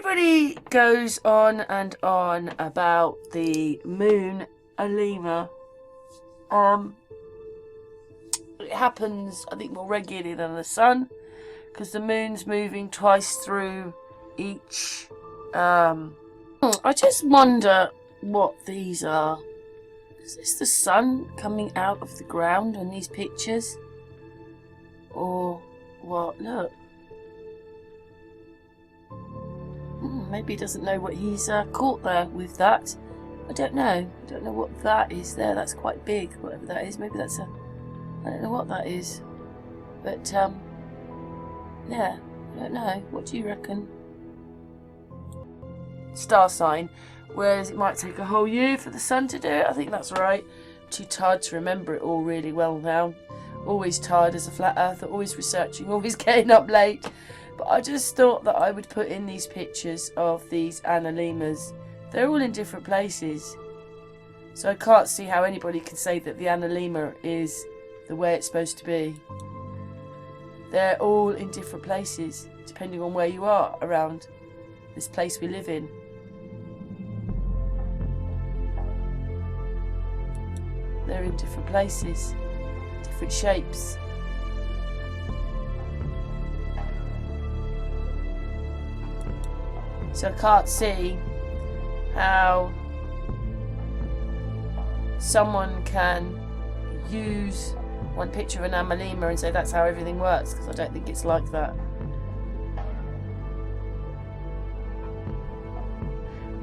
everybody goes on and on about the moon Alema. It happens, I think, more regularly than the sun, because the moon's moving twice through each. I just wonder what these are. Is this the sun coming out of the ground on these pictures? Or what? Look. Maybe he doesn't know what he's caught there with that. I don't know. I don't know what that is there. That's quite big, whatever that is. Maybe that's a... I don't know what that is. But, yeah, I don't know. What do you reckon? Star sign. Whereas it might take a whole year for the sun to do it. I think that's right. Too tired to remember it all really well now. Always tired as a flat earther. Always researching. Always getting up late. But I just thought that I would put in these pictures of these Analemmas. They're all in different places. So I can't see how anybody can say that the Analemma is the way it's supposed to be. They're all in different places, depending on where you are around this place we live in. They're in different places, different shapes. So I can't see how someone can use one picture of an Analemma and say that's how everything works, because I don't think it's like that.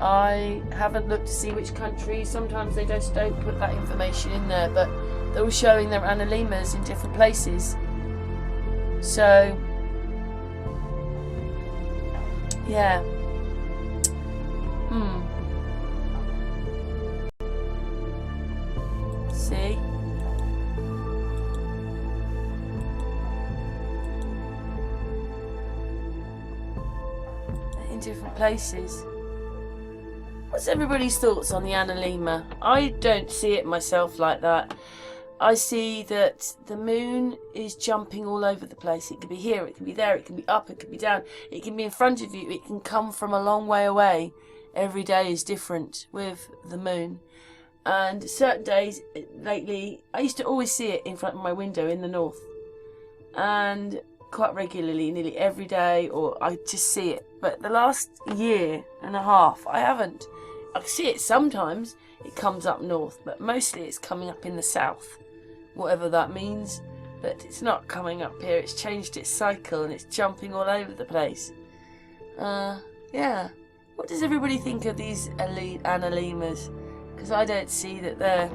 I haven't looked to see which countries. Sometimes they just don't put that information in there, but they're all showing their Analemmas in different places. So, yeah. See? In different places. What's everybody's thoughts on the Analemma? I don't see it myself like that. I see that the moon is jumping all over the place. It can be here, it can be there, it can be up, it can be down, it can be in front of you, it can come from a long way away. Every day is different with the moon. And certain days, lately, I used to always see it in front of my window in the north. And quite regularly, nearly every day, or I just see it. But the last year and a half, I haven't. I see it sometimes, it comes up north, but mostly it's coming up in the south, whatever that means. But it's not coming up here, it's changed its cycle and it's jumping all over the place. Yeah. What does everybody think of these Analemmas? Because I don't see that they're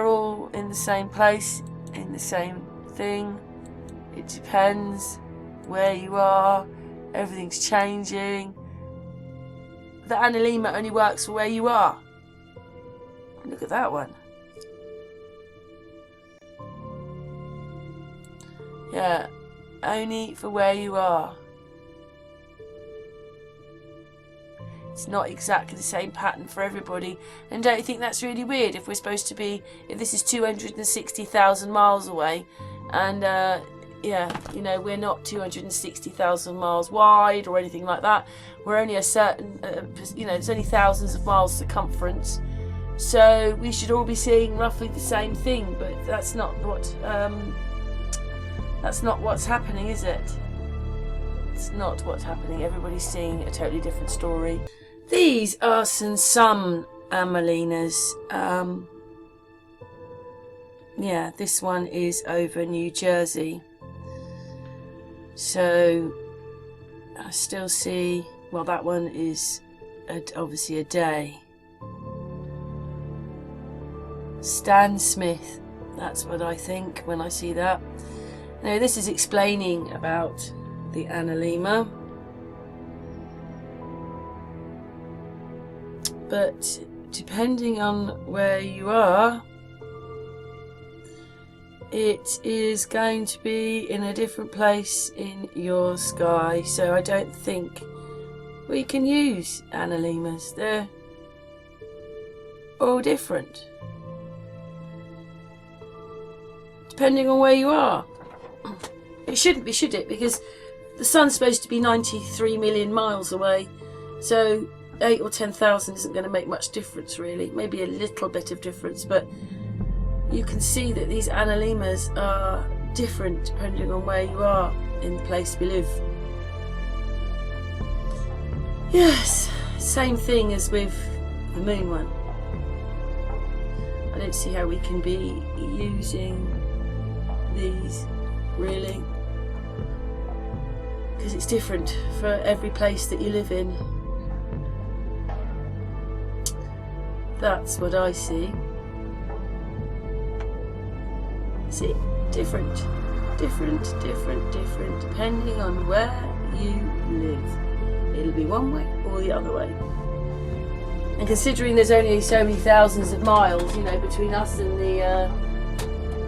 all in the same place, in the same thing. It depends where you are. Everything's changing. The Analemma only works for where you are. Look at that one. Yeah, only for where you are. It's not exactly the same pattern for everybody. And don't you think that's really weird? If we're supposed to be, if this is 260,000 miles away, and yeah, you know, we're not 260,000 miles wide or anything like that. We're only a certain, you know, it's only thousands of miles circumference. So we should all be seeing roughly the same thing, but that's not what's happening, is it? It's not what's happening. Everybody's seeing a totally different story. These are some Analemmas. Yeah, this one is over New Jersey. So I still see, well, that one is obviously a day. Stan Smith, that's what I think when I see that. Now this is explaining about the Analemma. But depending on where you are, it is going to be in a different place in your sky. So I don't think we can use Analemmas. They're all different, depending on where you are. It shouldn't be, should it? Because the sun's supposed to be 93 million miles away, so 8 or 10,000 isn't going to make much difference really. Maybe a little bit of difference, but you can see that these Analemmas are different depending on where you are in the place we live. Yes, same thing as with the moon one. I don't see how we can be using these really, because it's different for every place that you live in. That's what I see. See, different, depending on where you live. It'll be one way or the other way. And considering there's only so many thousands of miles, you know, between us and the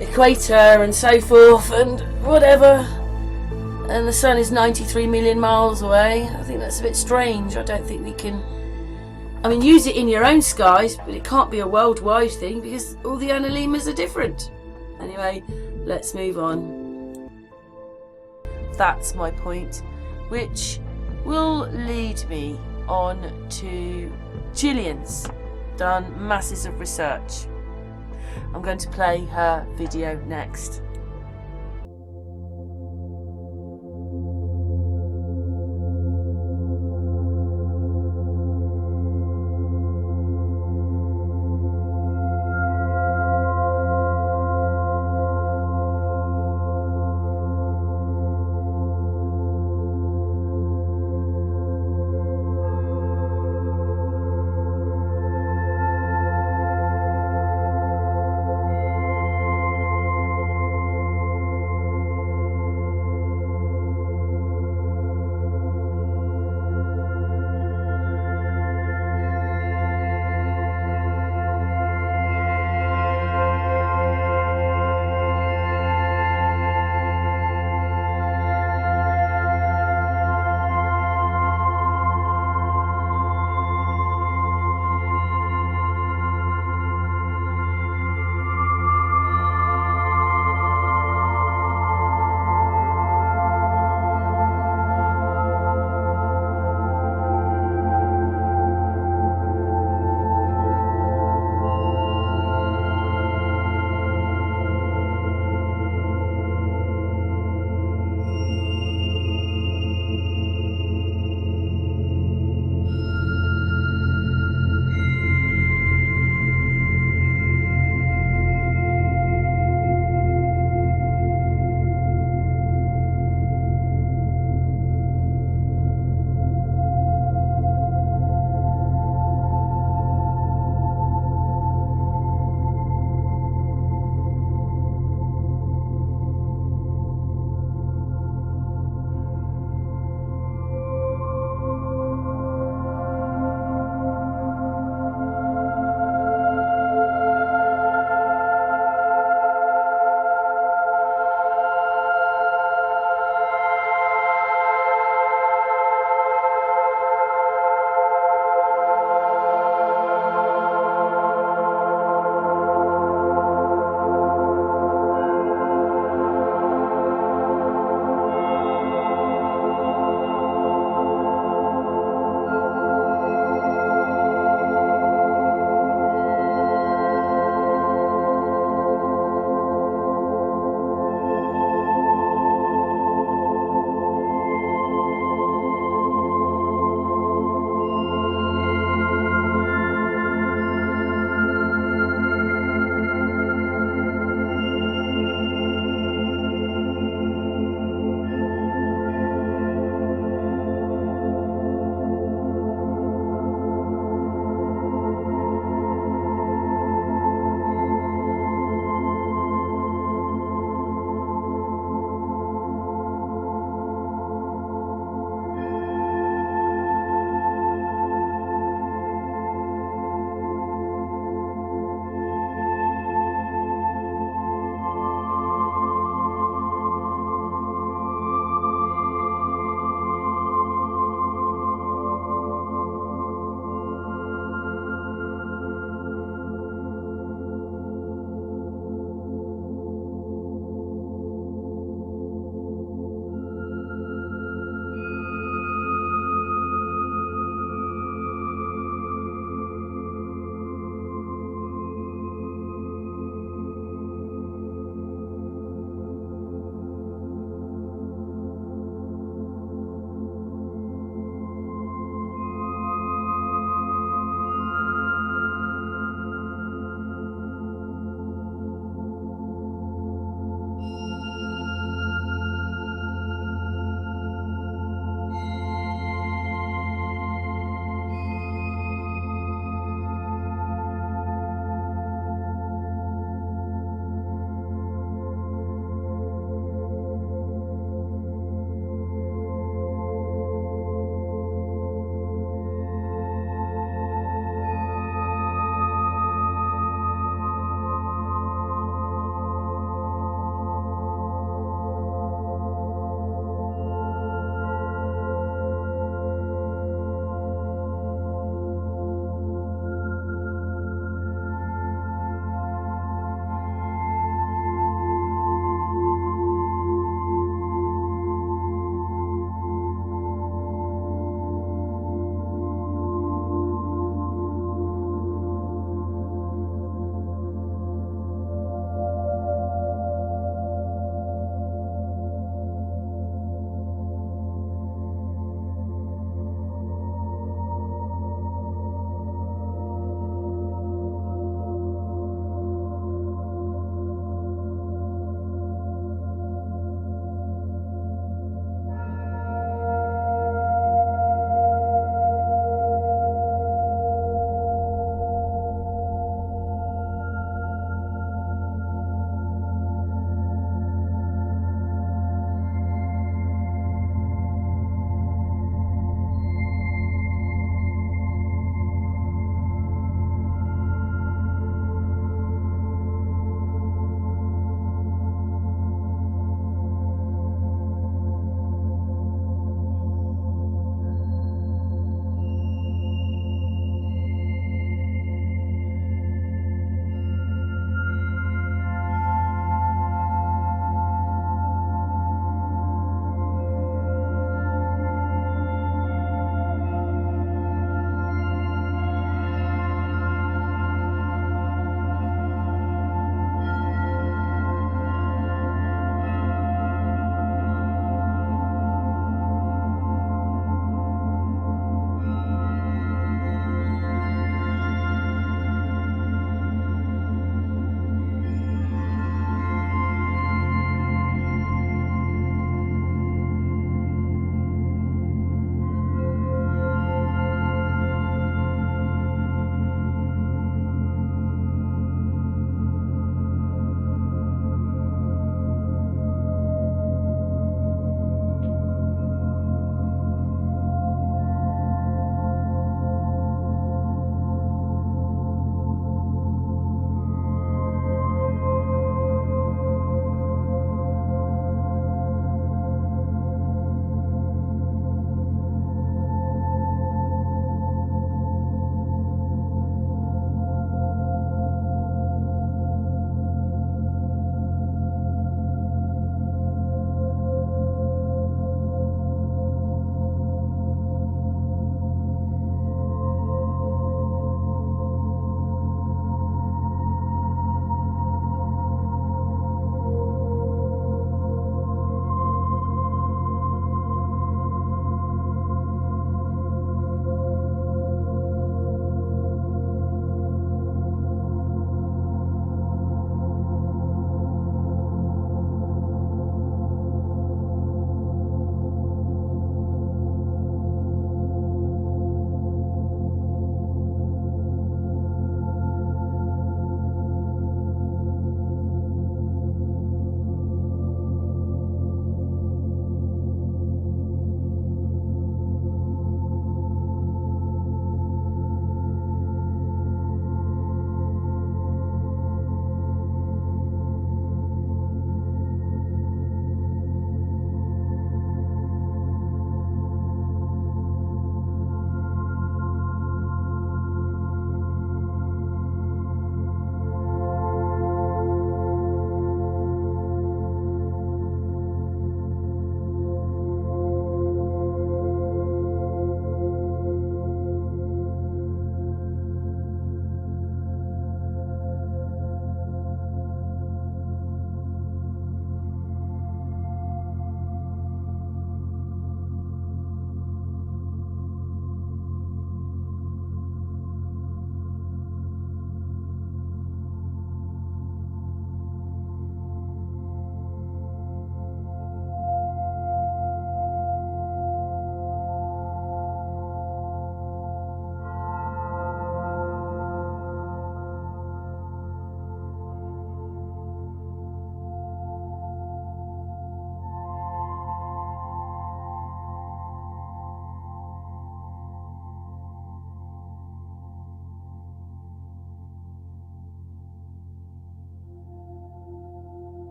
equator and so forth and whatever, and the sun is 93 million miles away, I think that's a bit strange. I don't think we can, I mean, use it in your own skies, but it can't be a worldwide thing because all the Analemmas are different. Anyway, let's move on. That's my point, which will lead me on to Gillian's done masses of research. I'm going to play her video next.